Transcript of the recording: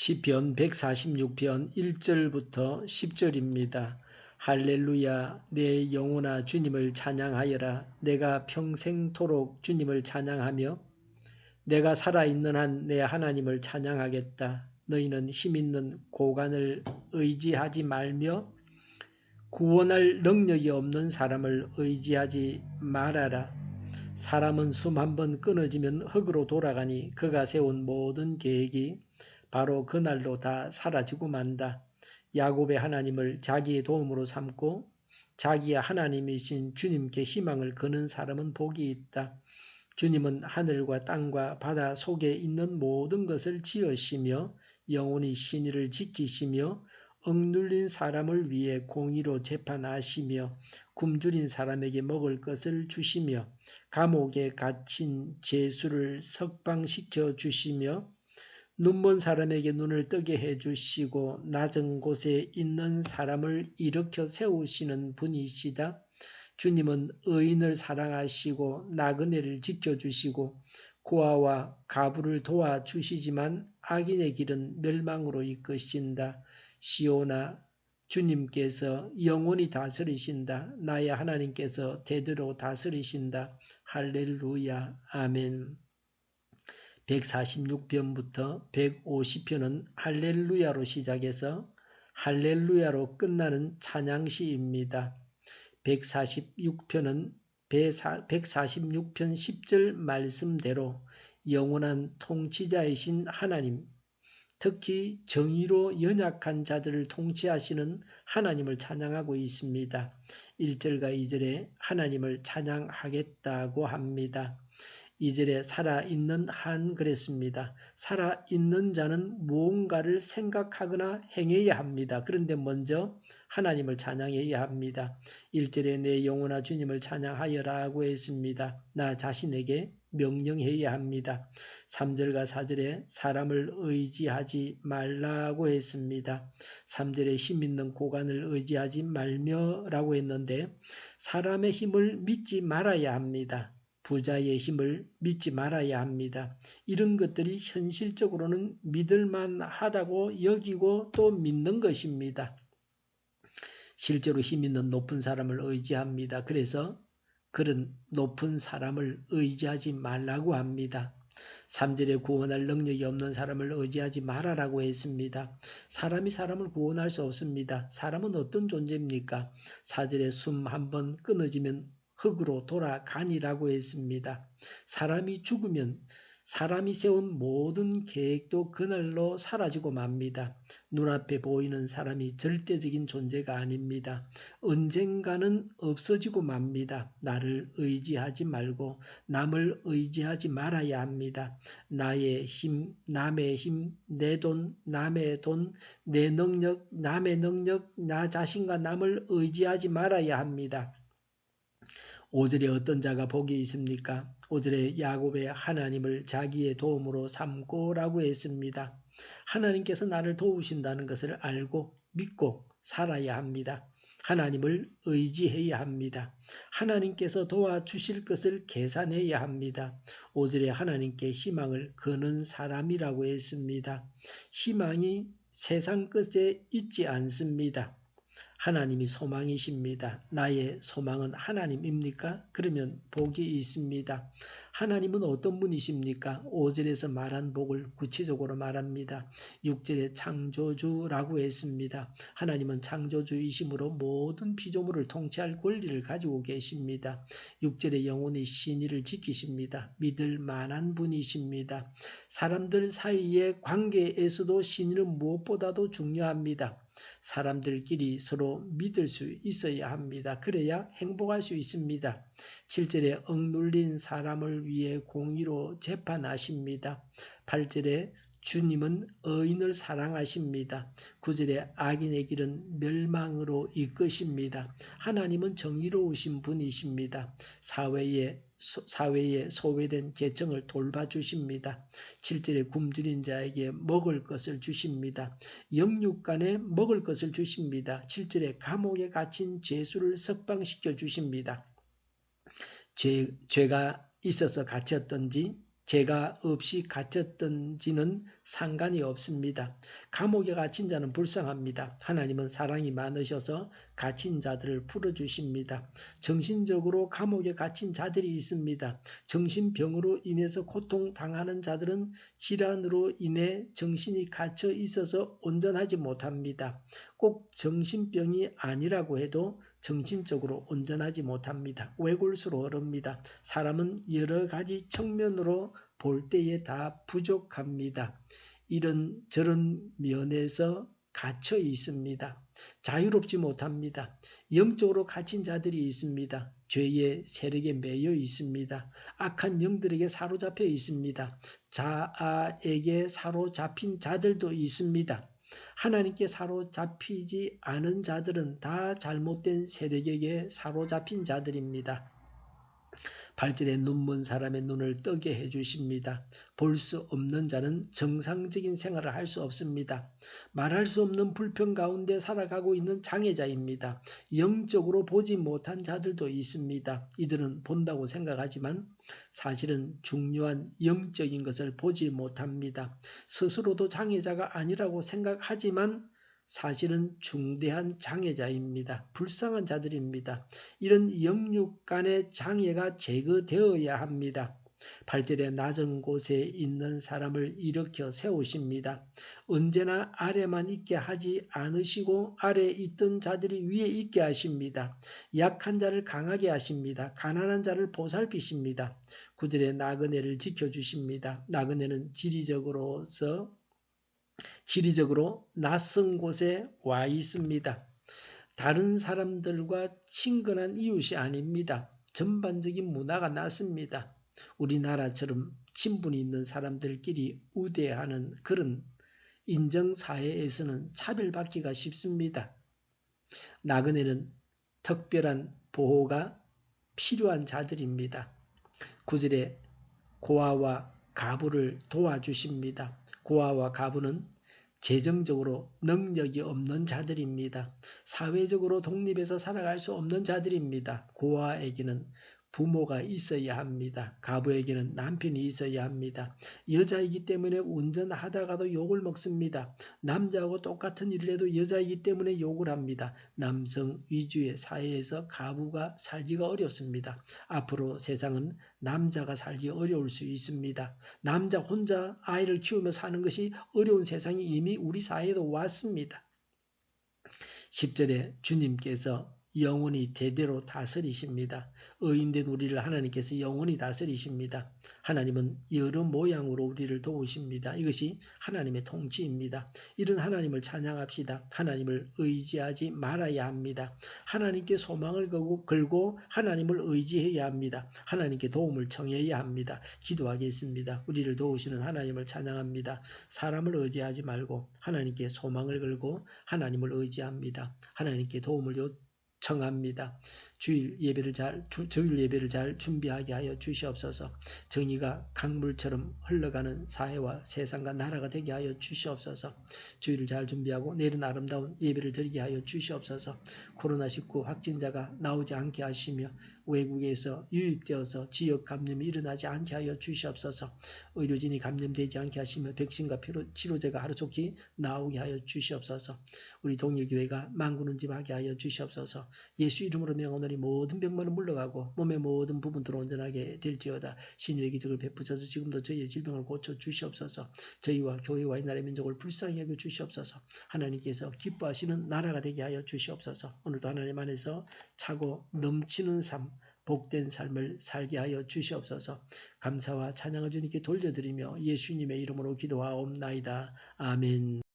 시편 146편 1절부터 10절입니다. 할렐루야, 내 영혼아 주님을 찬양하여라. 내가 평생토록 주님을 찬양하며 내가 살아있는 한 내 하나님을 찬양하겠다. 너희는 힘있는 고관을 의지하지 말며 구원할 능력이 없는 사람을 의지하지 말아라. 사람은 숨 한번 끊어지면 흙으로 돌아가니 그가 세운 모든 계획이 바로 그날로 다 사라지고 만다. 야곱의 하나님을 자기의 도움으로 삼고 자기의 하나님이신 주님께 희망을 거는 사람은 복이 있다. 주님은 하늘과 땅과 바다 속에 있는 모든 것을 지으시며 영원히 신의를 지키시며 억눌린 사람을 위해 공의로 재판하시며 굶주린 사람에게 먹을 것을 주시며 감옥에 갇힌 죄수를 석방시켜 주시며 눈먼 사람에게 눈을 뜨게 해주시고 낮은 곳에 있는 사람을 일으켜 세우시는 분이시다. 주님은 의인을 사랑하시고 나그네를 지켜주시고 고아와 가부를 도와주시지만 악인의 길은 멸망으로 이끄신다. 시온아, 주님께서 영원히 다스리신다. 나의 하나님께서 대대로 다스리신다. 할렐루야, 아멘. 146편부터 150편은 할렐루야로 시작해서 할렐루야로 끝나는 찬양시입니다. 146편은 146편 10절 말씀대로 영원한 통치자이신 하나님, 특히 정의로 연약한 자들을 통치하시는 하나님을 찬양하고 있습니다. 1절과 2절에 하나님을 찬양하겠다고 합니다. 2절에 살아있는 한 그랬습니다. 살아있는 자는 무언가를 생각하거나 행해야 합니다. 그런데 먼저 하나님을 찬양해야 합니다. 1절에 내 영혼아 주님을 찬양하여라고 했습니다. 나 자신에게 명령해야 합니다. 3절과 4절에 사람을 의지하지 말라고 했습니다. 3절에 힘있는 고관을 의지하지 말며라고 했는데 사람의 힘을 믿지 말아야 합니다. 부자의 힘을 믿지 말아야 합니다. 이런 것들이 현실적으로는 믿을만 하다고 여기고 또 믿는 것입니다. 실제로 힘 있는 높은 사람을 의지합니다. 그래서 그런 높은 사람을 의지하지 말라고 합니다. 3절에 구원할 능력이 없는 사람을 의지하지 말아라고 했습니다. 사람이 사람을 구원할 수 없습니다. 사람은 어떤 존재입니까? 4절에 숨 한번 끊어지면 흙으로 돌아가니라고 했습니다. 사람이 죽으면 사람이 세운 모든 계획도 그날로 사라지고 맙니다. 눈앞에 보이는 사람이 절대적인 존재가 아닙니다. 언젠가는 없어지고 맙니다. 나를 의지하지 말고 남을 의지하지 말아야 합니다. 나의 힘, 남의 힘, 내 돈, 남의 돈, 내 능력, 남의 능력, 나 자신과 남을 의지하지 말아야 합니다. 5절에 어떤 자가 복이 있습니까? 5절에 야곱의 하나님을 자기의 도움으로 삼고라고 했습니다. 하나님께서 나를 도우신다는 것을 알고 믿고 살아야 합니다. 하나님을 의지해야 합니다. 하나님께서 도와주실 것을 계산해야 합니다. 5절에 하나님께 희망을 거는 사람이라고 했습니다. 희망이 세상 끝에 있지 않습니다. 하나님이 소망이십니다. 나의 소망은 하나님입니까? 그러면 복이 있습니다. 하나님은 어떤 분이십니까? 5절에서 말한 복을 구체적으로 말합니다. 6절에 창조주라고 했습니다. 하나님은 창조주이심으로 모든 피조물을 통치할 권리를 가지고 계십니다. 6절에 영원히 신의를 지키십니다. 믿을 만한 분이십니다. 사람들 사이의 관계에서도 신의는 무엇보다도 중요합니다. 사람들끼리 서로 믿을 수 있어야 합니다. 그래야 행복할 수 있습니다. 7절에 억눌린 사람을 위해 공의로 재판하십니다. 8절에 주님은 의인을 사랑하십니다. 9절에 악인의 길은 멸망으로 이끄십니다. 하나님은 정의로우신 분이십니다. 사회에 소외된 계층을 돌봐주십니다. 7절에 굶주린 자에게 먹을 것을 주십니다. 영육간에 먹을 것을 주십니다. 7절에 감옥에 갇힌 죄수를 석방시켜 주십니다. 죄가 있어서 갇혔던지 죄가 없이 갇혔던지는 상관이 없습니다. 감옥에 갇힌 자는 불쌍합니다. 하나님은 사랑이 많으셔서 갇힌 자들을 풀어주십니다. 정신적으로 감옥에 갇힌 자들이 있습니다. 정신병으로 인해서 고통당하는 자들은 질환으로 인해 정신이 갇혀 있어서 온전하지 못합니다. 꼭 정신병이 아니라고 해도 정신적으로 온전하지 못합니다. 외골수로 흐릅니다. 사람은 여러 가지 측면으로 볼 때에 다 부족합니다. 이런 저런 면에서 갇혀 있습니다. 자유롭지 못합니다. 영적으로 갇힌 자들이 있습니다. 죄의 세력에 매여 있습니다. 악한 영들에게 사로잡혀 있습니다. 자아에게 사로잡힌 자들도 있습니다. 하나님께 사로잡히지 않은 자들은 다 잘못된 세력에게 사로잡힌 자들입니다. 발전에 눈먼 사람의 눈을 뜨게 해주십니다. 볼 수 없는 자는 정상적인 생활을 할 수 없습니다. 말할 수 없는 불평 가운데 살아가고 있는 장애자입니다. 영적으로 보지 못한 자들도 있습니다. 이들은 본다고 생각하지만 사실은 중요한 영적인 것을 보지 못합니다. 스스로도 장애자가 아니라고 생각하지만 사실은 중대한 장애자입니다. 불쌍한 자들입니다. 이런 영육 간의 장애가 제거되어야 합니다. 발달의 낮은 곳에 있는 사람을 일으켜 세우십니다. 언제나 아래만 있게 하지 않으시고 아래에 있던 자들이 위에 있게 하십니다. 약한 자를 강하게 하십니다. 가난한 자를 보살피십니다. 9절에 나그네를 지켜주십니다. 나그네는 지리적으로 낯선 곳에 와 있습니다. 다른 사람들과 친근한 이웃이 아닙니다. 전반적인 문화가 낫습니다. 우리나라처럼 친분이 있는 사람들끼리 우대하는 그런 인정사회에서는 차별받기가 쉽습니다. 나그네는 특별한 보호가 필요한 자들입니다. 9절에 고아와 가부를 도와주십니다. 고아와 가부는 재정적으로 능력이 없는 자들입니다. 사회적으로 독립해서 살아갈 수 없는 자들입니다. 고아에게는 부모가 있어야 합니다. 가부에게는 남편이 있어야 합니다. 여자이기 때문에 운전하다가도 욕을 먹습니다. 남자하고 똑같은 일을 해도 여자이기 때문에 욕을 합니다. 남성 위주의 사회에서 가부가 살기가 어렵습니다. 앞으로 세상은 남자가 살기 어려울 수 있습니다. 남자 혼자 아이를 키우며 사는 것이 어려운 세상이 이미 우리 사회에도 왔습니다. 10절에 주님께서 영원히 대대로 다스리십니다. 의인된 우리를 하나님께서 영원히 다스리십니다. 하나님은 여러 모양으로 우리를 도우십니다. 이것이 하나님의 통치입니다. 이런 하나님을 찬양합시다. 하나님을 의지하지 말아야 합니다. 하나님께 소망을 걸고 하나님을 의지해야 합니다. 하나님께 도움을 청해야 합니다. 기도하겠습니다. 우리를 도우시는 하나님을 찬양합니다. 사람을 의지하지 말고 하나님께 소망을 걸고 하나님을 의지합니다. 하나님께 도움을 청합니다. 주일 예배를 잘 준비하게 하여 주시옵소서. 정의가 강물처럼 흘러가는 사회와 세상과 나라가 되게 하여 주시옵소서. 주일을 잘 준비하고 내일은 아름다운 예배를 드리게 하여 주시옵소서. 코로나19 확진자가 나오지 않게 하시며 외국에서 유입되어서 지역 감염이 일어나지 않게 하여 주시옵소서. 의료진이 감염되지 않게 하시며 백신과 치료제가 하루속히 나오게 하여 주시옵소서. 우리 동일교회가 만군은짐하게 하여 주시옵소서. 예수 이름으로 명하노니 모든 병만은 물러가고 몸의 모든 부분들로 온전하게 될지어다. 신유의 기적을 베푸셔서 지금도 저희의 질병을 고쳐 주시옵소서. 저희와 교회와 이 나라의 민족을 불쌍히 여겨 주시옵소서. 하나님께서 기뻐하시는 나라가 되게 하여 주시옵소서. 오늘도 하나님 안에서 차고 넘치는 삶, 복된 삶을 살게 하여 주시옵소서. 감사와 찬양을 주님께 돌려드리며 예수님의 이름으로 기도하옵나이다. 아멘.